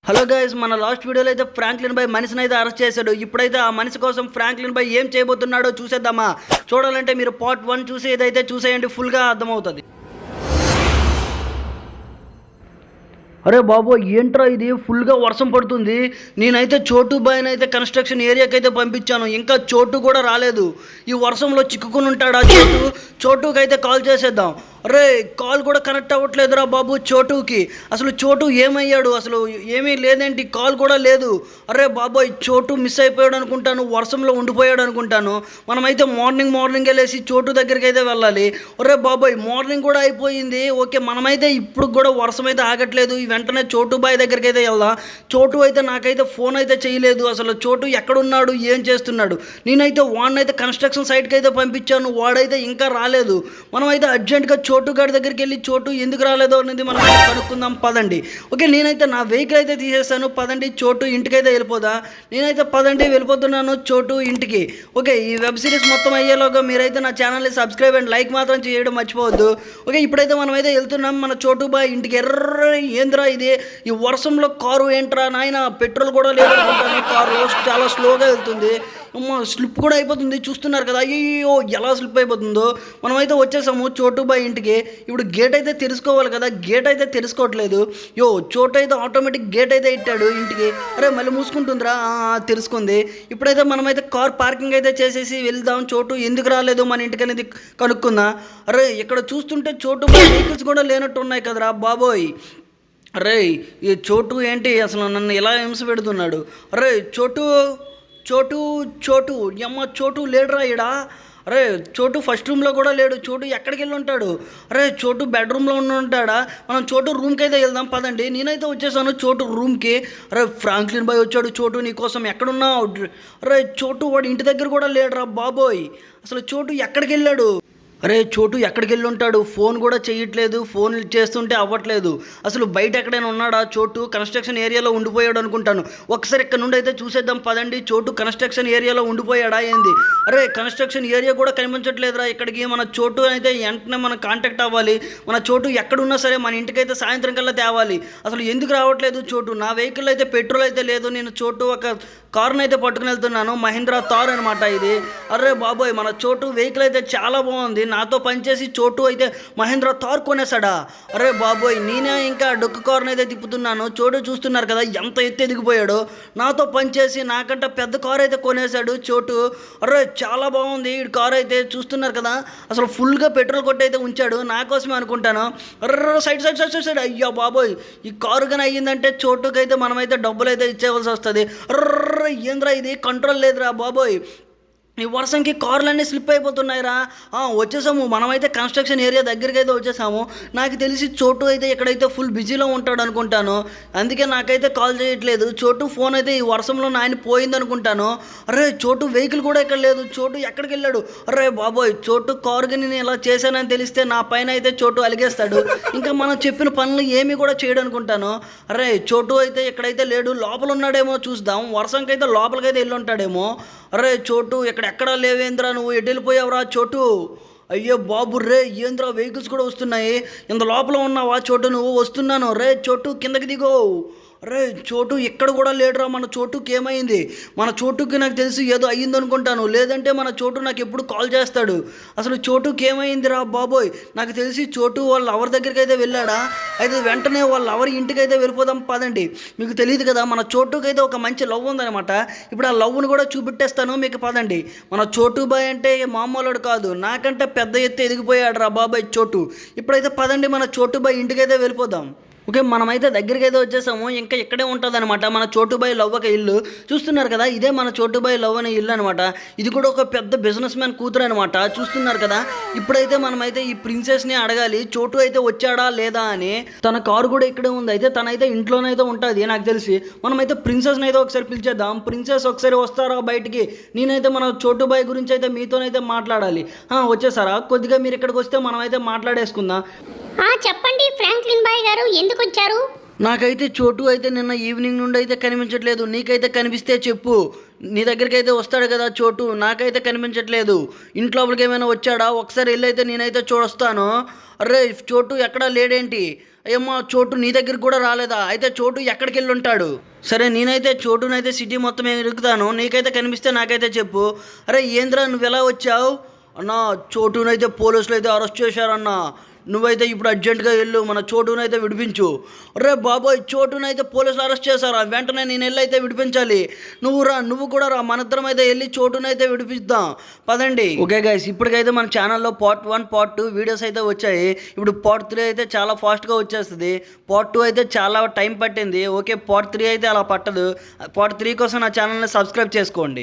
Hello guys, మన last వీడియోలో అయితే ఫ్రాంక్లిన్ బై మనిషిని అయితే అరెస్ట్ చేశాడు. ఇప్పుడైతే ఆ మనిషి కోసం ఫ్రాంక్లిన్ బై ఏం చేయబోతున్నాడో చూసేద్దామా. చూడాలంటే మీరు పార్ట్ 1 చూసి ఏదైతే చూసేయండి, ఫుల్గా అర్థమవుతుంది. అరే బాబు, ఏంట్రా ఇది, ఫుల్గా వర్షం పడుతుంది. నేనైతే చోటు బాయ్ని అయితే కన్స్ట్రక్షన్ ఏరియాకి అయితే పంపించాను, ఇంకా చోటు కూడా రాలేదు. ఈ వర్షంలో చిక్కుకుని ఉంటాడా చోటుకి అయితే కాల్ చేసేద్దాం. అరే కాల్ కూడా కనెక్ట్ అవ్వట్లేదురా బాబు చోటుకి. అసలు చోటు ఏమయ్యాడు, అసలు ఏమీ లేదేంటి, కాల్ కూడా లేదు. అరే బాబోయ్, చోటు మిస్ అయిపోయాడు అనుకుంటాను, వర్షంలో ఉండిపోయాడు అనుకుంటాను. మనమైతే మార్నింగే లేచి చోటు దగ్గరికి అయితే వెళ్ళాలి. అరే బాబోయ్, మార్నింగ్ కూడా అయిపోయింది. ఓకే, మనమైతే ఇప్పుడు కూడా వర్షం అయితే ఆగట్లేదు. వెంటనే చోటు బాయ్ దగ్గరికి అయితే వెళ్దాం. చోటు అయితే నాకైతే ఫోన్ అయితే చేయలేదు. అసలు చోటు ఎక్కడున్నాడు, ఏం చేస్తున్నాడు. నేనైతే వాడినైతే కన్స్ట్రక్షన్ సైట్కి అయితే పంపించాను, వాడైతే ఇంకా రాలేదు. మనమైతే అర్జెంట్గా చోటు గాడి దగ్గరికి వెళ్ళి చోటు ఎందుకు రాలేదో అనేది మనం కనుక్కుందాం పదండి. ఓకే, నేనైతే నా వెహికల్ అయితే తీసేస్తాను, పదండి చోటు ఇంటికైతే వెళ్ళిపోదా. నేనైతే పదండి వెళ్ళిపోతున్నాను చోటు ఇంటికి. ఓకే, ఈ వెబ్ సిరీస్ మొత్తం అయ్యేలోగా మీరైతే నా ఛానల్ని సబ్స్క్రైబ్ అండ్ లైక్ మాత్రం చేయడం మర్చిపోవద్దు. ఓకే, ఇప్పుడైతే మనమైతే వెళ్తున్నాం మన చోటు బాయ్ ఇంటికి. ఏంద్రా ఇది, ఈ వర్షంలో కారు ఏంట్రా నాయన, పెట్రోల్ కూడా లేదు అనుకుంటాను, కారు చాలా స్లోగా వెళ్తుంది. స్లిప్ కూడా అయిపోతుంది, చూస్తున్నారు కదా. అయ్యో ఎలా స్లిప్ అయిపోతుందో. మనమైతే వచ్చేసాము చోటు బాయ్ ఇంటికి. ఇప్పుడు గేట్ అయితే తెరుచుకోవాలి కదా, గేట్ అయితే తెరుచుకోవట్లేదు. చోటు అయితే ఆటోమేటిక్ గేట్ అయితే ఇట్టాడు ఇంటికి. అరే మళ్ళీ మూసుకుంటుందిరా, తెరుచుకుంది. ఇప్పుడైతే మనమైతే కార్ పార్కింగ్ అయితే చేసేసి వెళ్దాం. చోటు ఎందుకు రాలేదు మన ఇంటికి అనేది కనుక్కుందాం. అరే ఇక్కడ చూస్తుంటే చోటు బాయ్ వెహికల్స్ కూడా లేనట్టు ఉన్నాయి కదరా బాబోయ్. అరే ఈ చోటు ఏంటి అసలు నన్ను ఎలా హింస పెడుతున్నాడు. అరే చోటు చోటు చోటు అమ్మ, చోటు లేడురా ఈడ. అరే చోటు ఫస్ట్ రూమ్లో కూడా లేడు. చోటు ఎక్కడికి వెళ్ళి ఉంటాడు. అరే చోటు బెడ్రూమ్లో ఉంటాడా. మనం చోటు రూమ్కి అయితే వెళ్దాం పదండి. నేనైతే వచ్చేసాను చోటు రూమ్కి. అరే ఫ్రాంక్లిన్ బాయ్ వచ్చాడు. చోటు నీకోసం ఎక్కడున్నావు. అరే చోటు వాడు ఇంటి దగ్గర కూడా లేడురా బాబోయ్. అసలు చోటు ఎక్కడికి వెళ్ళాడు. అరే చోటు ఎక్కడికి వెళ్ళి ఉంటాడు, ఫోన్ కూడా చేయట్లేదు, ఫోన్ చేస్తుంటే అవ్వట్లేదు. అసలు బయట ఎక్కడైనా ఉన్నాడా చోటు, కన్స్ట్రక్షన్ ఏరియాలో ఉండిపోయాడు అనుకుంటాను. ఒకసారి ఇక్కడ నుండి అయితే చూసేద్దాం పదండి. చోటు కన్స్ట్రక్షన్ ఏరియాలో ఉండిపోయాడా ఏంది. అరే కన్స్ట్రక్షన్ ఏరియా కూడా కనిపించట్లేదురా ఇక్కడికి. మన చోటు అయితే వెంటనే మనం కాంటాక్ట్ అవ్వాలి. మన చోటు ఎక్కడున్నా సరే మన ఇంటికైతే సాయంత్రం కల్లా తేవాలి. అసలు ఎందుకు రావట్లేదు చోటు. నా వెహికల్ అయితే పెట్రోల్ అయితే లేదు. నేను చోటు ఒక కారుని అయితే పట్టుకుని వెళ్తున్నాను, మహీంద్రా థార్ అనమాట ఇది. అరే బాబోయ్, మన చోటు వెహికల్ అయితే చాలా బాగుంది. నాతో పనిచేసి చోటు అయితే మహీంద్రా థార్ కొనేసాడా. అరే బాబోయ్, నేనే ఇంకా డొక్కు కారుని అయితే తిప్పుతున్నాను. చోటు చూస్తున్నారు కదా ఎంత ఎత్తు ఎదిగిపోయాడో. నాతో పనిచేసి నాకంటే పెద్ద కారు అయితే కొనేసాడు చోటు. అరే చాలా బాగుంది ఈ కారు అయితే, చూస్తున్నారు కదా. అసలు ఫుల్గా పెట్రోల్ కొట్టి అయితే ఉంచాడు నా కోసమే అనుకుంటాను. అర్ర సైడ్ సైడ్ సైడ్ సైడ్ అయ్యా బాబోయ్, ఈ కారు కానీ అయ్యిందంటే చోటుకి అయితే మనమైతే డబ్బులు అయితే ఇచ్చేవలసి వస్తుంది. అర్ర ఏంద్రా ఇది, కంట్రోల్ లేదురా బాబోయ్. ఈ వర్షంకి కార్లన్నీ స్లిప్ అయిపోతున్నాయిరా. వచ్చేసాము, మనమైతే కన్స్ట్రక్షన్ ఏరియా దగ్గరికి అయితే వచ్చేసాము. నాకు తెలిసి చోటు అయితే ఇక్కడైతే ఫుల్ బిజీలో ఉంటాడు అనుకుంటాను, అందుకే నాకైతే కాల్ చేయట్లేదు. చోటు ఫోన్ అయితే ఈ వర్షంలో నాయన పోయింది అనుకుంటాను. అరే చోటు వెహికల్ కూడా ఇక్కడ లేదు. చోటు ఎక్కడికి వెళ్ళాడు. అరే బాబోయ్, చోటు కారుకి నేను ఇలా చేశానని తెలిస్తే నా పైన అయితే చోటు అలిగేస్తాడు. ఇంకా మనం చెప్పిన పనులు ఏమీ కూడా చేయడు అనుకుంటాను. అరే చోటు అయితే ఇక్కడైతే లేడు, లోపల ఉన్నాడేమో చూద్దాం. వర్షంకి అయితే లోపలికైతే వెళ్ళి ఉంటాడేమో. అరే చోటు ఎక్కడా లేవేంద్రా, నువ్వు ఎటు వెళ్ళిపోయావురా చోటు. అయ్యో బాబు రే, ఏంద్రా వెహికల్స్ కూడా వస్తున్నాయి. ఇంత లోపల ఉన్నావా చోటు, నువ్వు వస్తున్నాను. రే చోటు కిందకి దిగో. అరే చోటు ఇక్కడ కూడా లేడురా. మన చోటుకి ఏమైంది. మన చోటుకి నాకు తెలిసి ఏదో అయ్యింది అనుకుంటాను, లేదంటే మన చోటు నాకు ఎప్పుడు కాల్ చేస్తాడు. అసలు చోటుకి ఏమైందిరా బాబోయ్. నాకు తెలిసి చోటు వాళ్ళ లవర్ దగ్గరికి అయితే వెళ్ళాడా. అయితే వెంటనే వాళ్ళ లవర్ ఇంటికి అయితే వెళ్ళిపోదాం పదండి. మీకు తెలియదు కదా, మన చోటుకి అయితే ఒక మంచి లవ్ ఉందనమాట. ఇప్పుడు ఆ లవ్ను కూడా చూపెట్టేస్తాను మీకు, పదండి. మన చోటు బాయ్ అంటే మామూలుడు కాదు, నాకంటే పెద్ద ఎత్తు ఎదిగిపోయాడు రా బాబాయ్ చోటు. ఇప్పుడైతే పదండి మన చోటు బాయ్ ఇంటికైతే వెళ్ళిపోదాం. ఓకే, మనమైతే దగ్గరికి అయితే వచ్చేసాము. ఇంకా ఇక్కడే ఉంటుంది అనమాట మన చోటుబాయ్ లవ్ ఒక ఇల్లు. చూస్తున్నారు కదా, ఇదే మన చోటుబాయ్ లవ్ అనే ఇల్లు అనమాట. ఇది కూడా ఒక పెద్ద బిజినెస్ మ్యాన్ కూతురు అనమాట, చూస్తున్నారు కదా. ఇప్పుడైతే మనమైతే ఈ ప్రిన్సెస్ని అడగాలి చోటు అయితే వచ్చాడా లేదా అని. తన కారు కూడా ఇక్కడే ఉంది, అయితే తనైతే ఇంట్లోనైతే ఉంటుంది నాకు తెలిసి. మనమైతే ప్రిన్సెస్ని అయితే ఒకసారి పిలిచేద్దాం. ప్రిన్సెస్ ఒకసారి వస్తారా బయటికి. నేనైతే మన చోటుబాయ్ గురించి అయితే మీతోనైతే మాట్లాడాలి. వచ్చేసారా, కొద్దిగా మీరు ఇక్కడికి వస్తే మనమైతే మాట్లాడేసుకుందాం. చెప్పండి ఫ్రాంక్లిన్ బాయ్ గారు, ఎందుకు వచ్చారు. నాకైతే చోటు అయితే నిన్న ఈవినింగ్ నుండి అయితే కనిపించట్లేదు. నీకైతే కనిపిస్తే చెప్పు. నీ దగ్గరికి అయితే వస్తాడు కదా చోటు, నాకైతే కనిపించట్లేదు. ఇంట్లోపలికి ఏమైనా వచ్చాడా, ఒకసారి వెళ్ళి అయితే నేనైతే చూడొస్తాను. అరే చోటు ఎక్కడా లేడేంటి? ఏమో చోటు నీ దగ్గరికి కూడా రాలేదా? అయితే చోటు ఎక్కడికి వెళ్ళి ఉంటాడు? సరే నేనైతే చోటునైతే సిటీ మొత్తం ఎరుగుతాను, నీకైతే కనిపిస్తే నాకైతే చెప్పు. అరే ఏంద్రా నువ్వు ఎలా వచ్చావు? అన్నా చోటునైతే పోలీసులు అయితే అరెస్ట్ చేశారన్నా. నువ్వైతే ఇప్పుడు అర్జెంటుగా వెళ్ళు, మన చోటునైతే విడిపించు. రే బాబోయ్ చోటునైతే పోలీసులు అరెస్ట్ చేశారా? వెంటనే నేను వెళ్ళి అయితే విడిపించాలి. నువ్వు కూడా రా, మన ఇద్దరం అయితే వెళ్ళి చోటునైతే విడిపిద్దాం పదండి. ఓకే గైస్, ఇప్పటికైతే మన ఛానల్లో పార్ట్ 1 పార్ట్ 2 వీడియోస్ అయితే వచ్చాయి. ఇప్పుడు పార్ట్ 3 అయితే చాలా ఫాస్ట్గా వచ్చేస్తుంది. పార్ట్ 2 అయితే చాలా టైం పట్టింది. ఓకే పార్ట్ 3 అయితే అలా పట్టదు. పార్ట్ 3 కోసం నా ఛానల్ని సబ్స్క్రైబ్ చేసుకోండి.